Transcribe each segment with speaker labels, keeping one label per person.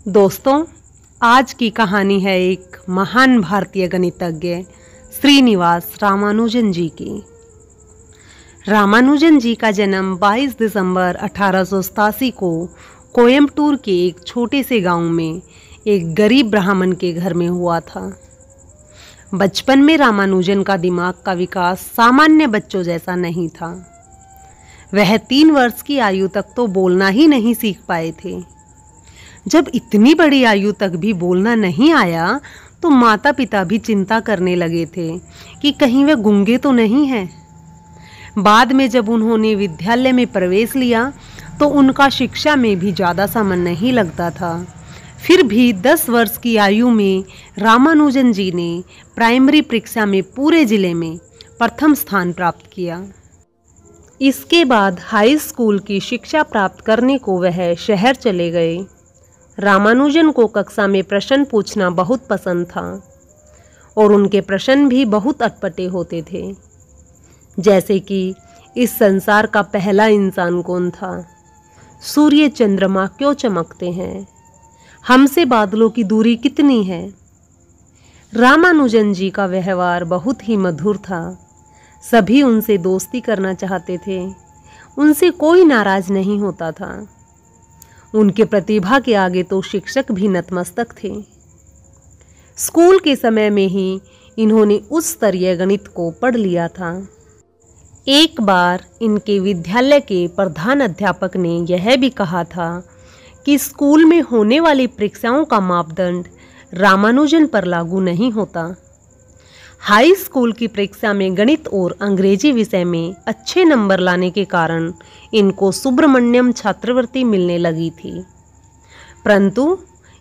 Speaker 1: दोस्तों, आज की कहानी है एक महान भारतीय गणितज्ञ श्रीनिवास रामानुजन जी की। रामानुजन जी का जन्म 22 दिसंबर 1887 को कोयम्बटूर के एक छोटे से गांव में एक गरीब ब्राह्मण के घर में हुआ था। बचपन में रामानुजन का दिमाग का विकास सामान्य बच्चों जैसा नहीं था। वह 3 वर्ष की आयु तक तो बोलना ही नहीं सीख पाए थे। जब इतनी बड़ी आयु तक भी बोलना नहीं आया तो माता पिता भी चिंता करने लगे थे कि कहीं वे गूंगे तो नहीं हैं। बाद में जब उन्होंने विद्यालय में प्रवेश लिया तो उनका शिक्षा में भी ज़्यादा समय नहीं लगता था। फिर भी 10 वर्ष की आयु में रामानुजन जी ने प्राइमरी परीक्षा में पूरे जिले में प्रथम स्थान प्राप्त किया। इसके बाद हाई स्कूल की शिक्षा प्राप्त करने को वह शहर चले गए। रामानुजन को कक्षा में प्रश्न पूछना बहुत पसंद था और उनके प्रश्न भी बहुत अटपटे होते थे, जैसे कि इस संसार का पहला इंसान कौन था, सूर्य चंद्रमा क्यों चमकते हैं, हमसे बादलों की दूरी कितनी है। रामानुजन जी का व्यवहार बहुत ही मधुर था। सभी उनसे दोस्ती करना चाहते थे, उनसे कोई नाराज नहीं होता था। उनके प्रतिभा के आगे तो शिक्षक भी नतमस्तक थे। स्कूल के समय में ही इन्होंने उच्च स्तरीय गणित को पढ़ लिया था। एक बार इनके विद्यालय के प्रधान अध्यापक ने यह भी कहा था कि स्कूल में होने वाली परीक्षाओं का मापदंड रामानुजन पर लागू नहीं होता। हाई स्कूल की परीक्षा में गणित और अंग्रेजी विषय में अच्छे नंबर लाने के कारण इनको सुब्रमण्यम छात्रवृत्ति मिलने लगी थी। परंतु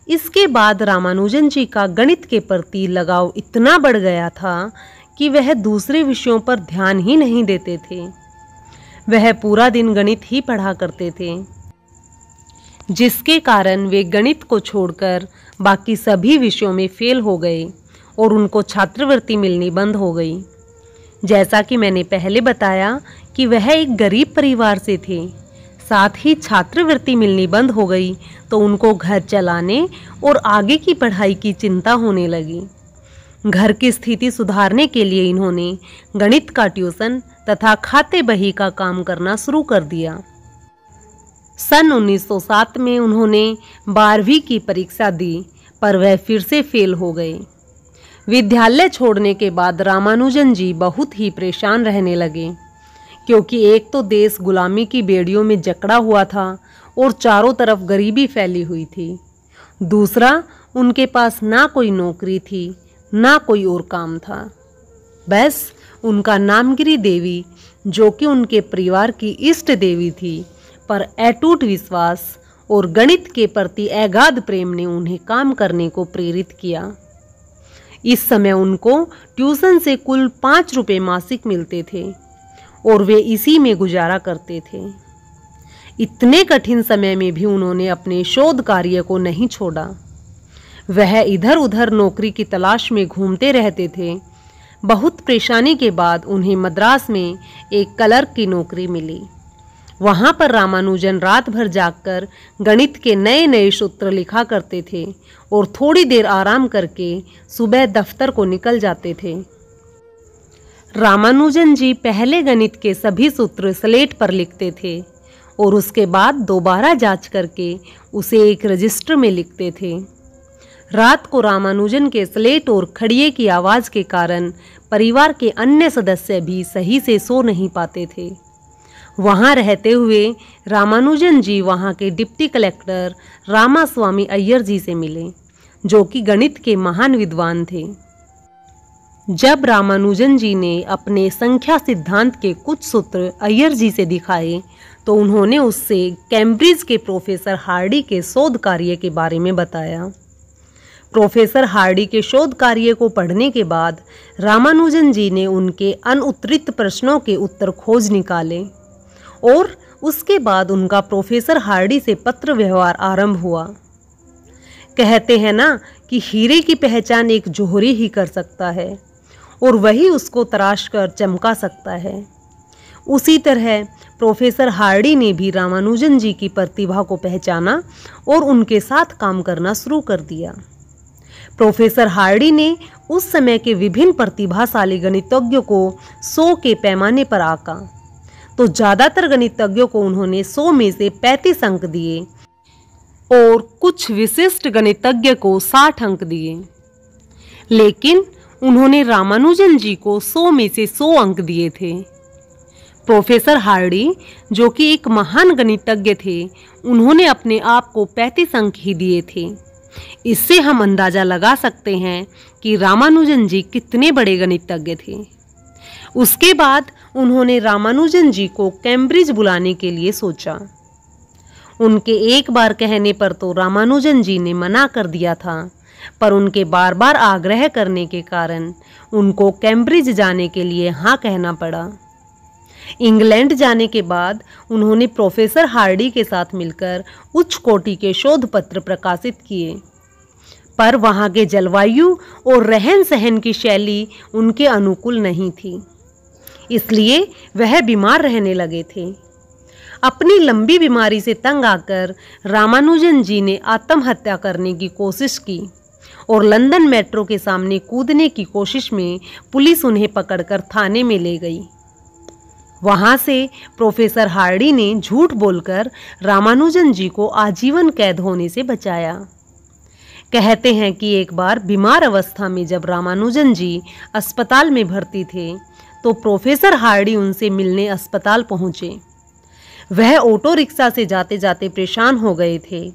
Speaker 1: इसके बाद रामानुजन जी का गणित के प्रति लगाव इतना बढ़ गया था कि वह दूसरे विषयों पर ध्यान ही नहीं देते थे। वह पूरा दिन गणित ही पढ़ा करते थे, जिसके कारण वे गणित को छोड़कर बाकी सभी विषयों में फेल हो गए और उनको छात्रवृत्ति मिलनी बंद हो गई। जैसा कि मैंने पहले बताया कि वह एक गरीब परिवार से थे, साथ ही छात्रवृत्ति मिलनी बंद हो गई तो उनको घर चलाने और आगे की पढ़ाई की चिंता होने लगी। घर की स्थिति सुधारने के लिए इन्होंने गणित का ट्यूशन तथा खाते बही का काम करना शुरू कर दिया। सन 1907 में उन्होंने 12वीं की परीक्षा दी, पर वह फिर से फेल हो गए। विद्यालय छोड़ने के बाद रामानुजन जी बहुत ही परेशान रहने लगे, क्योंकि एक तो देश गुलामी की बेड़ियों में जकड़ा हुआ था और चारों तरफ गरीबी फैली हुई थी। दूसरा, उनके पास ना कोई नौकरी थी ना कोई और काम था। बस उनका नामगिरी देवी, जो कि उनके परिवार की इष्ट देवी थी, पर अटूट विश्वास और गणित के प्रति अगाध प्रेम ने उन्हें काम करने को प्रेरित किया। इस समय उनको ट्यूशन से कुल 5 रुपये मासिक मिलते थे और वे इसी में गुजारा करते थे। इतने कठिन समय में भी उन्होंने अपने शोध कार्य को नहीं छोड़ा। वह इधर उधर नौकरी की तलाश में घूमते रहते थे। बहुत परेशानी के बाद उन्हें मद्रास में एक क्लर्क की नौकरी मिली। वहाँ पर रामानुजन रात भर जागकर गणित के नए नए सूत्र लिखा करते थे और थोड़ी देर आराम करके सुबह दफ्तर को निकल जाते थे। रामानुजन जी पहले गणित के सभी सूत्र स्लेट पर लिखते थे और उसके बाद दोबारा जांच करके उसे एक रजिस्टर में लिखते थे। रात को रामानुजन के स्लेट और खड़िए की आवाज़ के कारण परिवार के अन्य सदस्य भी सही से सो नहीं पाते थे। वहाँ रहते हुए रामानुजन जी वहाँ के डिप्टी कलेक्टर रामास्वामी अय्यर जी से मिले, जो कि गणित के महान विद्वान थे। जब रामानुजन जी ने अपने संख्या सिद्धांत के कुछ सूत्र अय्यर जी से दिखाए तो उन्होंने उससे कैम्ब्रिज के प्रोफेसर हार्डी के शोध कार्य के बारे में बताया। प्रोफेसर हार्डी के शोध कार्य को पढ़ने के बाद रामानुजन जी ने उनके अनुत्तरित प्रश्नों के उत्तर खोज निकाले और उसके बाद उनका प्रोफेसर हार्डी से पत्र व्यवहार आरंभ हुआ। कहते हैं ना कि हीरे की पहचान एक जोहरी ही कर सकता है और वही उसको तराश कर चमका सकता है। उसी तरह प्रोफेसर हार्डी ने भी रामानुजन जी की प्रतिभा को पहचाना और उनके साथ काम करना शुरू कर दिया। प्रोफेसर हार्डी ने उस समय के विभिन्न प्रतिभाशाली गणितज्ञों को 100 के पैमाने पर आंका, तो ज्यादातर गणितज्ञों को उन्होंने 100 में से 35 अंक दिए और कुछ विशिष्ट गणितज्ञ को 60 अंक दिए। लेकिन उन्होंने रामानुजन जी को 100 में से 100 अंक दिए थे। प्रोफेसर हार्डी, जो कि एक महान गणितज्ञ थे, उन्होंने अपने आप को 35 अंक ही दिए थे। इससे हम अंदाजा लगा सकते हैं कि रामानुजन जी कितने बड़े गणितज्ञ थे। उसके बाद उन्होंने रामानुजन जी को कैम्ब्रिज बुलाने के लिए सोचा। उनके एक बार कहने पर तो रामानुजन जी ने मना कर दिया था, पर उनके बार बार आग्रह करने के कारण उनको कैम्ब्रिज जाने के लिए हाँ कहना पड़ा। इंग्लैंड जाने के बाद उन्होंने प्रोफेसर हार्डी के साथ मिलकर उच्च कोटि के शोध पत्र प्रकाशित किए, पर वहाँ के जलवायु और रहन सहन की शैली उनके अनुकूल नहीं थी, इसलिए वह बीमार रहने लगे थे। अपनी लंबी बीमारी से तंग आकर रामानुजन जी ने आत्महत्या करने की कोशिश की और लंदन मेट्रो के सामने कूदने की कोशिश में पुलिस उन्हें पकड़कर थाने में ले गई। वहां से प्रोफेसर हार्डी ने झूठ बोलकर रामानुजन जी को आजीवन कैद होने से बचाया। कहते हैं कि एक बार बीमार अवस्था में जब रामानुजन जी अस्पताल में भर्ती थे, तो प्रोफेसर हार्डी उनसे मिलने अस्पताल पहुंचे। वह ऑटो रिक्शा से जाते जाते परेशान हो गए थे।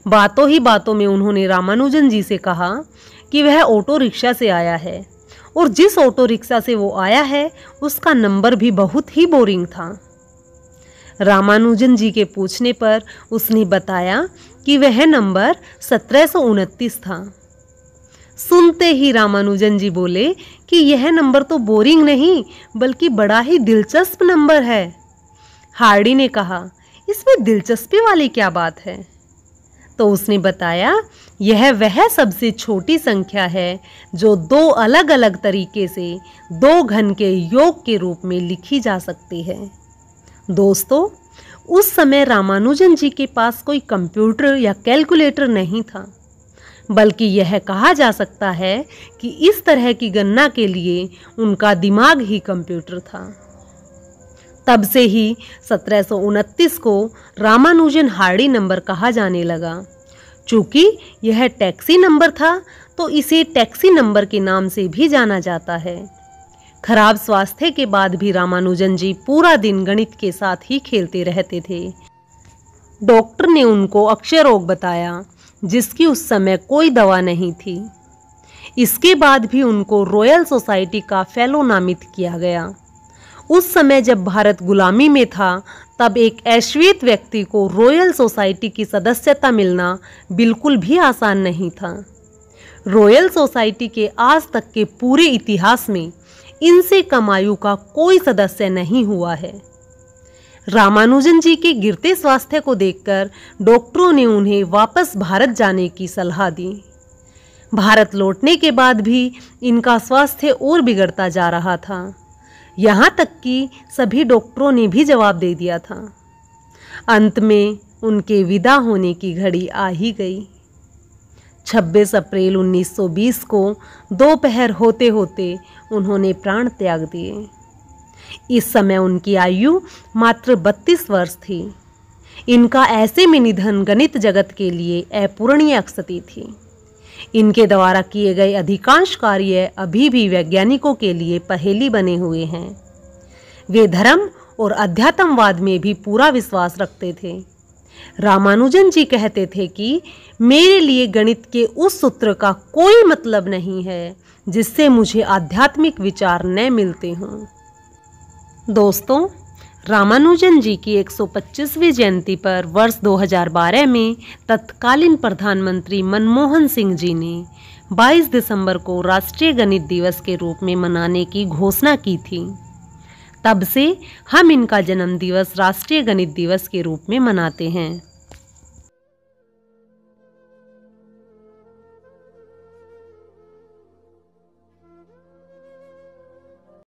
Speaker 1: बातों ही बातों में उन्होंने रामानुजन जी से कहा कि वह ऑटो रिक्शा से आया है और जिस ऑटो रिक्शा से वो आया है उसका नंबर भी बहुत ही बोरिंग था। रामानुजन जी के पूछने पर उसने बताया कि वह नंबर 1729 था। सुनते ही रामानुजन जी बोले कि यह नंबर तो बोरिंग नहीं बल्कि बड़ा ही दिलचस्प नंबर है। हार्डी ने कहा, इसमें दिलचस्पी वाली क्या बात है? तो उसने बताया, यह वह सबसे छोटी संख्या है जो 2 अलग अलग तरीके से 2 घन के योग के रूप में लिखी जा सकती है। दोस्तों, उस समय रामानुजन जी के पास कोई कंप्यूटर या कैलकुलेटर नहीं था, बल्कि यह कहा जा सकता है कि इस तरह की गणना के लिए उनका दिमाग ही कंप्यूटर था। तब से ही 1729 को रामानुजन हार्डी नंबर कहा जाने लगा। चूंकि यह टैक्सी नंबर था, तो इसे टैक्सी नंबर के नाम से भी जाना जाता है। खराब स्वास्थ्य के बाद भी रामानुजन जी पूरा दिन गणित के साथ ही खेलते रहते थे। डॉक्टर ने उनको अक्षय रोग बताया, जिसकी उस समय कोई दवा नहीं थी। इसके बाद भी उनको रॉयल सोसाइटी का फेलो नामित किया गया। उस समय जब भारत गुलामी में था, तब एक अश्वेत व्यक्ति को रॉयल सोसाइटी की सदस्यता मिलना बिल्कुल भी आसान नहीं था। रॉयल सोसाइटी के आज तक के पूरे इतिहास में इनसे कम आयु का कोई सदस्य नहीं हुआ है। रामानुजन जी के गिरते स्वास्थ्य को देखकर डॉक्टरों ने उन्हें वापस भारत जाने की सलाह दी। भारत लौटने के बाद भी इनका स्वास्थ्य और बिगड़ता जा रहा था। यहाँ तक कि सभी डॉक्टरों ने भी जवाब दे दिया था। अंत में उनके विदा होने की घड़ी आ ही गई। 26 अप्रैल 1920 को दोपहर होते होते उन्होंने प्राण त्याग दिए। इस समय उनकी आयु मात्र 32 वर्ष थी। इनका ऐसे में निधन गणित जगत के लिए अपूरणीय क्षति थी। इनके द्वारा किए गए अधिकांश कार्य अभी भी वैज्ञानिकों के लिए पहेली बने हुए हैं। वे धर्म और अध्यात्मवाद में भी पूरा विश्वास रखते थे। रामानुजन जी कहते थे कि मेरे लिए गणित के उस सूत्र का कोई मतलब नहीं है जिससे मुझे आध्यात्मिक विचार न मिलते हों। दोस्तों, रामानुजन जी की 125वीं जयंती पर वर्ष 2012 में तत्कालीन प्रधानमंत्री मनमोहन सिंह जी ने 22 दिसंबर को राष्ट्रीय गणित दिवस के रूप में मनाने की घोषणा की थी। तब से हम इनका जन्म दिवस राष्ट्रीय गणित दिवस के रूप में मनाते हैं।